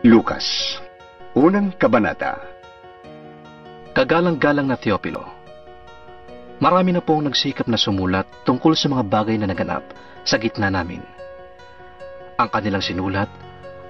Lucas, unang kabanata. Kagalang-galang na Teopilo, marami na pong nagsikap na sumulat tungkol sa mga bagay na naganap sa gitna namin. Ang kanilang sinulat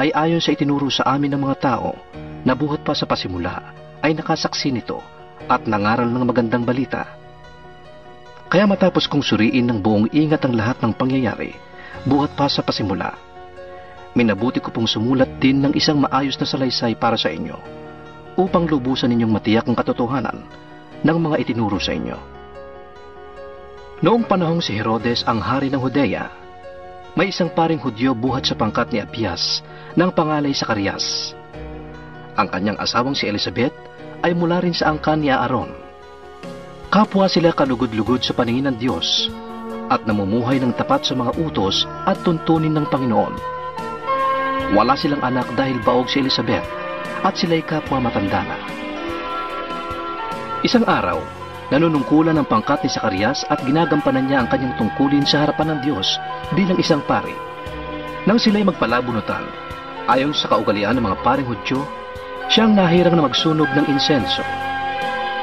ay ayon sa itinuro sa amin ng mga tao na buhat pa sa pasimula ay nakasaksi nito at nangaral ng magandang balita. Kaya matapos kong suriin ng buong ingat ang lahat ng pangyayari buhat pa sa pasimula, minabuti ko pong sumulat din ng isang maayos na salaysay para sa inyo upang lubusan ninyong matiyak ang katotohanan ng mga itinuro sa inyo. Noong panahong si Herodes ang hari ng Judea, may isang paring Hudyo buhat sa pangkat ni Abias ng pangalay Zacarias. Ang kanyang asawang si Elizabeth ay mula rin sa angkan ni Aaron. Kapwa sila kalugod-lugod sa paningin ng Diyos at namumuhay ng tapat sa mga utos at tuntunin ng Panginoon. Wala silang anak dahil baog si Elizabeth at sila'y kapwa matanda na. Isang araw, nanunungkulan ang pangkat ni Zacarias at ginagampanan niya ang kanyang tungkulin sa harapan ng Diyos bilang isang pari. Nang sila'y magpalabunutan, ayon sa kaugalian ng mga paring Hudyo, siyang nahirang na magsunog ng insenso.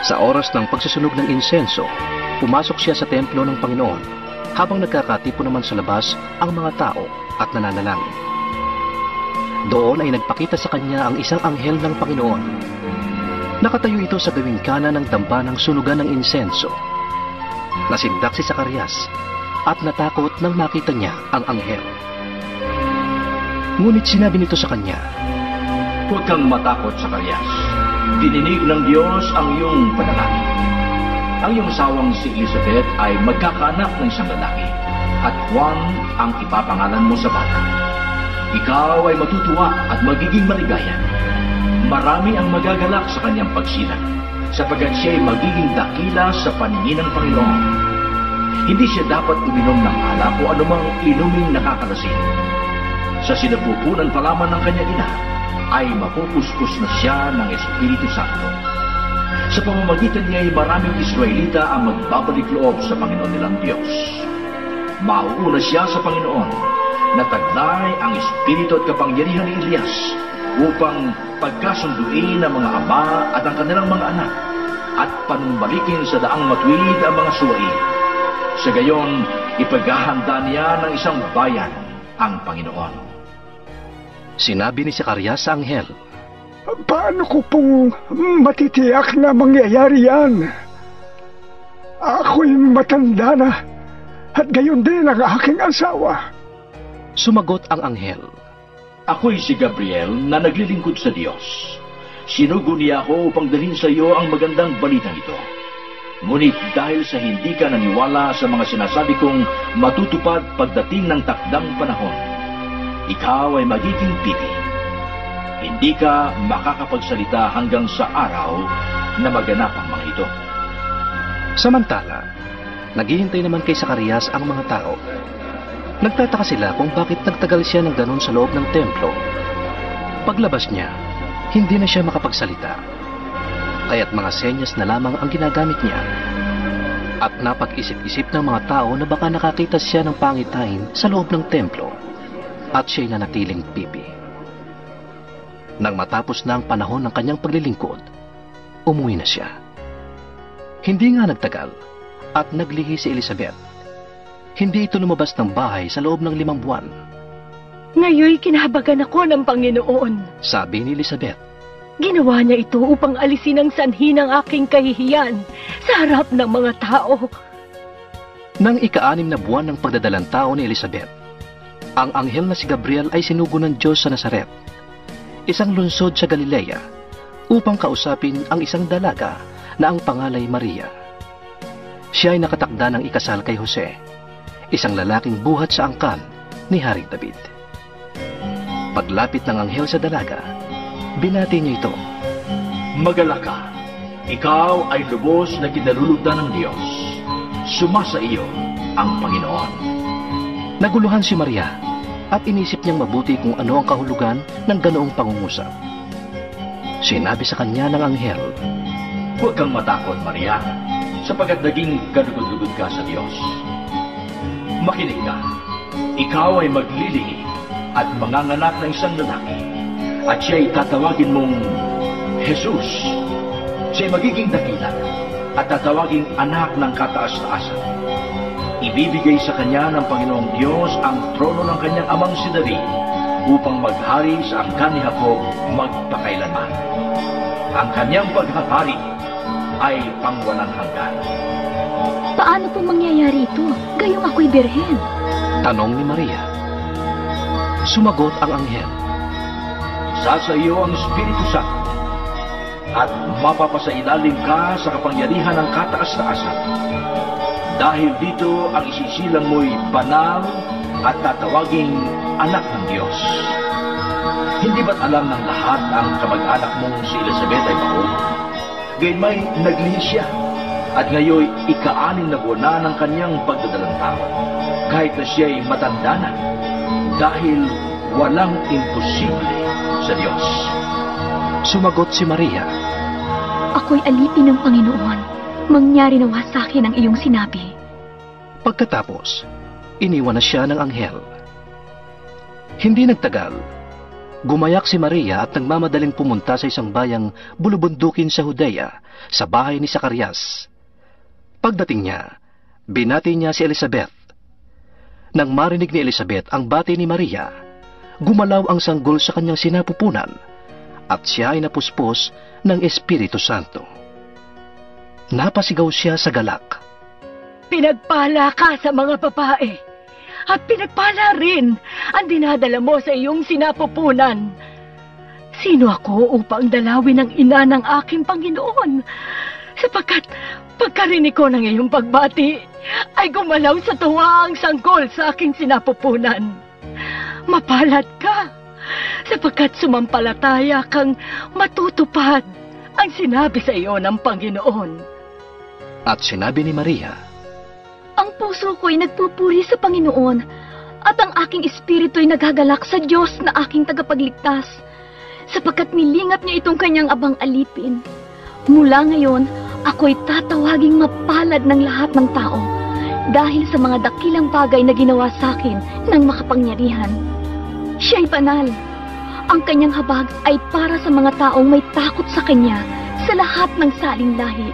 Sa oras ng pagsusunog ng insenso, pumasok siya sa templo ng Panginoon habang nagkakatipo naman sa labas ang mga tao at nananalangin. Doon ay nagpakita sa kanya ang isang anghel ng Panginoon. Nakatayo ito sa gawing kanan ng damba ng sunugan ng insenso. Nasindak si Zacarias at natakot nang makita niya ang anghel. Ngunit sinabi nito sa kanya, "Huwag kang matakot, Zacarias. Dininig ng Diyos ang iyong panalangin. Ang iyong asawang si Elizabeth ay magkakaanak ng isang lalaki, at Juan ang ipapangalan mo sa bata. Ikaw ay matutuwa at magiging maligaya. Marami ang magagalak sa kanyang pagsilang, sapagkat siya ay magiging dakila sa paningin ng Panginoon. Hindi siya dapat uminom ng alak o anumang inuming nakakalasing. Sa sinapupunan pa lamang ng kanyang ina, ay mapupuspos na siya ng Espiritu Santo. Sa pamamagitan niya ay maraming Israelita ang magbabalik loob sa Panginoon nilang Diyos. Mauuna siya sa Panginoon, nataglay ang espiritu at kapangyarihan ni Elias upang pagkasunduin ang mga ama at ang kanilang mga anak at panumbalikin sa daang matuwid ang mga suwain. Sa gayon, ipaghahanda niya ng isang bayan ang Panginoon." Sinabi ni Zacarias sa anghel, Paano ko pong matitiyak na mangyayari yan? Ako'y matanda na at gayon din ang aking asawa. Sumagot ang anghel, "Ako'y si Gabriel na naglilingkod sa Diyos. Sinugo niya ako upang dalhin sa iyo ang magandang balitang ito. Ngunit dahil sa hindi ka naniwala sa mga sinasabi kong matutupad pagdating ng takdang panahon, ikaw ay magiging pipi. Hindi ka makakapagsalita hanggang sa araw na maganap ang mga ito." Samantala, naghihintay naman kay Zacarias ang mga tao. Nagtataka sila kung bakit nagtagal siya ng ganon sa loob ng templo. Paglabas niya, hindi na siya makapagsalita. Kaya't mga senyas na lamang ang ginagamit niya. At napag-isip-isip ng mga tao na baka nakakita siya ng pangitain sa loob ng templo at siya'y nanatiling pipi. Nang matapos na ang panahon ng kanyang paglilingkod, umuwi na siya. Hindi nga nagtagal at naglihi si Elizabeth. Hindi ito lumabas ng bahay sa loob ng 5 buwan. "Ngayoy kinahabagan ako ng Panginoon," sabi ni Elizabeth. "Ginawa niya ito upang alisin ang sanhi ng aking kahihiyan sa harap ng mga tao." Nang ika-6 na buwan ng pagdadalang tao ni Elizabeth, ang anghel na si Gabriel ay sinugo ng Diyos sa Nazaret, isang lungsod sa Galilea, upang kausapin ang isang dalaga na ang pangalay Maria. Siya ay nakatakda ng ikasal kay Jose, isang lalaking buhat sa angkan ni Haring David. Paglapit ng anghel sa dalaga, binati niya ito, "Magalak ka. Ikaw ay lubos na kinalulugdan ng Diyos. Sumasa iyo ang Panginoon." Naguluhan si Maria at inisip niyang mabuti kung ano ang kahulugan ng ganoong pangungusap. Sinabi sa kanya ng anghel, "Huwag kang matakot, Maria, sapagkat naging kalugod-lugod ka sa Diyos. Makinig ka. Ikaw ay maglilihi at manganganak ng isang lalaki At siya'y tatawagin mong Jesus. Siya'y magiging dakila at tatawaging anak ng kataas-taasan. Ibibigay sa kanya ng Panginoong Diyos ang trono ng kanyang amang si David upang maghari sa angkan ni Jacob magpakailanman. Ang kanyang paghahari ay pangwalang hanggan. Paano po mangyayari ito? Gayong ako'y birhen. Tanong ni Maria. Sumagot ang anghel. Sa iyo ang Espiritu Santo at mapapasailalim ka sa kapangyarihan ng kataas-taasan. Dahil dito ang isisilang mo'y banal at tatawaging anak ng Diyos. Hindi ba't alam ng lahat ang kamag-anak mong si Elizabeth ay baog? Gayunmay naglihi siya at ngayon ika-6 na buwan na ng kanyang pagdadalang tao. Kahit na siya'y matanda na dahil walang imposible sa Diyos. Sumagot si Maria. Ako'y alipin ng Panginoon. Mangyari nawa sa akin ang iyong sinabi. Pagkatapos, iniwan na siya ng anghel. Hindi nagtagal, gumayak si Maria at nagmamadaling pumunta sa isang bayang bulubundukin sa Judea, sa bahay ni Zacarias. Pagdating niya, binati niya si Elizabeth. Nang marinig ni Elizabeth ang bati ni Maria, gumalaw ang sanggol sa kanyang sinapupunan at siya ay napuspos ng Espiritu Santo. Napasigaw siya sa galak. Pinagpala ka sa mga babae at pinagpala rin ang dinadala mo sa iyong sinapupunan. Sino ako upang dalawin ang ina ng aking Panginoon? Sapagkat pagkarinig ko ng iyong pagbati, ay gumalaw sa tuwa ang sanggol sa aking sinapupunan. Mapalad ka, sapagkat sumampalataya kang matutupad ang sinabi sa iyo ng Panginoon. At sinabi ni Maria, Ang puso ko'y nagpupuri sa Panginoon at ang aking espiritu'y nagagalak sa Diyos na aking tagapagligtas, sapagkat nilingap niya itong kanyang abang alipin. Mula ngayon, ako'y tatawaging mapalad ng lahat ng tao dahil sa mga dakilang bagay na ginawa sa akin ng makapangyarihan. Siya'y banal. Ang kanyang habag ay para sa mga taong may takot sa kanya sa lahat ng saling lahi.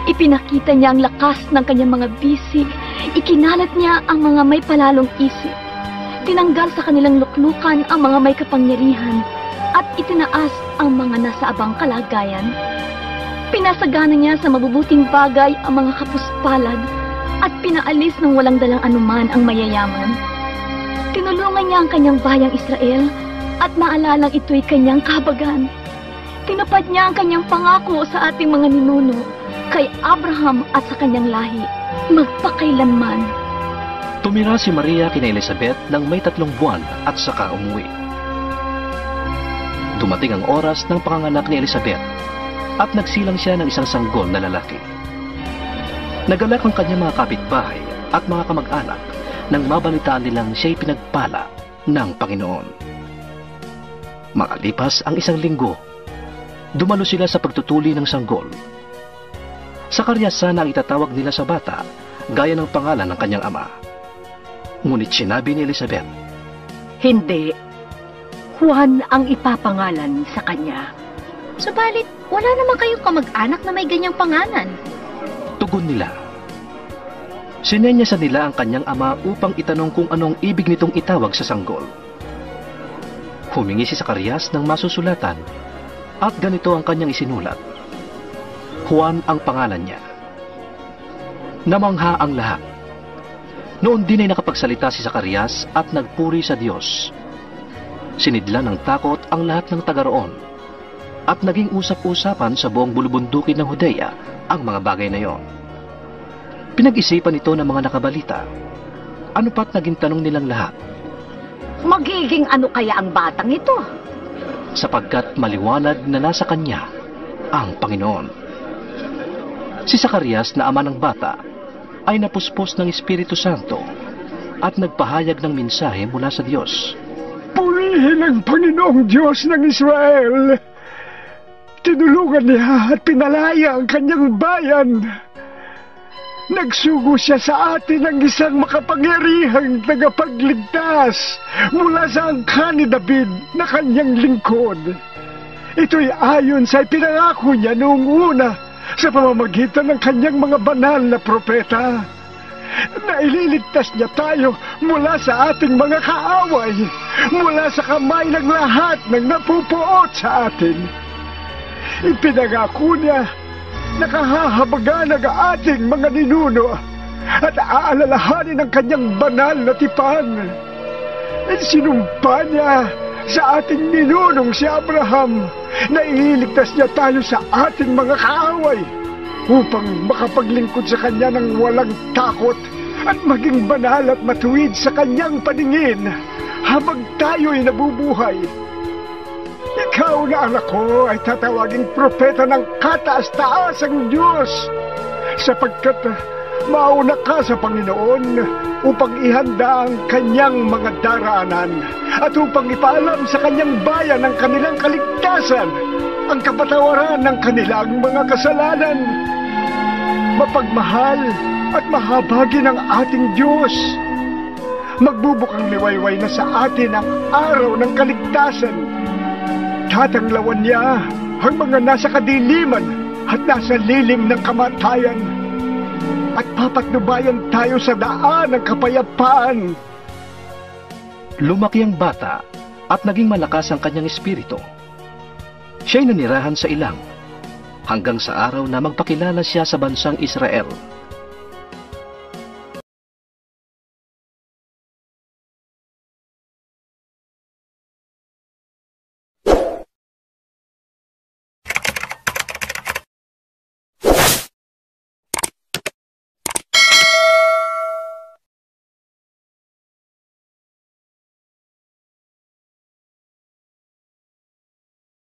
Ipinakita niya ang lakas ng kanyang mga bisig, ikinalat niya ang mga may palalong isip. Tinanggal sa kanilang luklukan ang mga may kapangyarihan at itinaas ang mga nasa abang kalagayan. Pinasagana niya sa mabubuting bagay ang mga kapuspalad at pinaalis ng walang dalang anuman ang mayayaman. Tinulungan niya ang kanyang bayang Israel at naalalang ito'y kanyang kahabagan. Tinupad niya ang kanyang pangako sa ating mga ninuno, kay Abraham at sa kanyang lahi, magpakailanman. tumira si Maria kina Elizabeth ng may 3 buwan at saka umuwi. Dumating ang oras ng panganganak ni Elizabeth at nagsilang siya ng isang sanggol na lalaki. Nagalak ang kanyang mga kapitbahay at mga kamag-anak nang mabalitaan nilang siya'y pinagpala ng Panginoon. Makalipas ang 1 linggo, dumalo sila sa pagtutuli ng sanggol. Zacarias sana ang itatawag nila sa bata, gaya ng pangalan ng kanyang ama. Ngunit sinabi ni Elizabeth, Hindi. Juan ang ipapangalan sa kanya. Subalit, wala naman kayong kamag-anak na may ganyang pangalan. Tugon nila. Sinenyasan nila ang kanyang ama upang itanong kung anong ibig nitong itawag sa sanggol. Humingi si Zacarias ng masusulatan at ganito ang kanyang isinulat. Juan ang pangalan niya. Namangha ang lahat. Noon din ay nakapagsalita si Zacarias at nagpuri sa Diyos. Sinidla ng takot ang lahat ng taga-roon at naging usap-usapan sa buong bulubundukin ng Judea ang mga bagay na iyon. Pinag-isipan ito ng mga nakabalita. Ano pa't naging tanong nilang lahat? Magiging ano kaya ang batang ito? Sapagkat maliwanag na nasa kanya ang Panginoon. Si Zacarias na ama ng bata ay napuspos ng Espiritu Santo at nagpahayag ng mensahe mula sa Diyos. Purihin ang Panginoong Diyos ng Israel. Tinulungan niya at pinalaya ang kanyang bayan. Nagsugo siya sa atin ng isang makapangyarihang tagapagligtas mula sa angkan ni David na kanyang lingkod. Ito'y ayon sa ipinangako niya noong una sa pamamagitan ng kanyang mga banal na propeta. Na ililigtas niya tayo mula sa ating mga kaaway, mula sa kamay ng lahat ng napupuot sa atin. Ipinangako niya nakahahabagan ang ating mga ninuno at aalalahanin ang kanyang banal na tipan. Sinumpa niya sa ating ninunong si Abraham na ililigtas niya tayo sa ating mga kaaway upang makapaglingkod sa kanya ng walang takot at maging banal at matuwid sa kanyang paningin habang tayo'y nabubuhay. Ikaw na anak ko ay tatawaging propeta ng kataas-taasang Diyos sapagkat mauna ka sa Panginoon upang ihanda ang kanyang mga daraanan at upang ipaalam sa kanyang bayan ang kanilang kaligtasan, ang kapatawaran ng kanilang mga kasalanan. Mapagmahal at mahabagi ng ating Diyos. Magbubukang liwayway na sa atin ang araw ng kaligtasan. Tatanglawan niya ang mga nasa kadiliman at nasa lilim ng kamatayan. At papatnubayan tayo sa daan ng kapayapaan. Lumaki ang bata at naging malakas ang kanyang espiritu. Siya'y nanirahan sa ilang hanggang sa araw na magpakilala siya sa bansang Israel.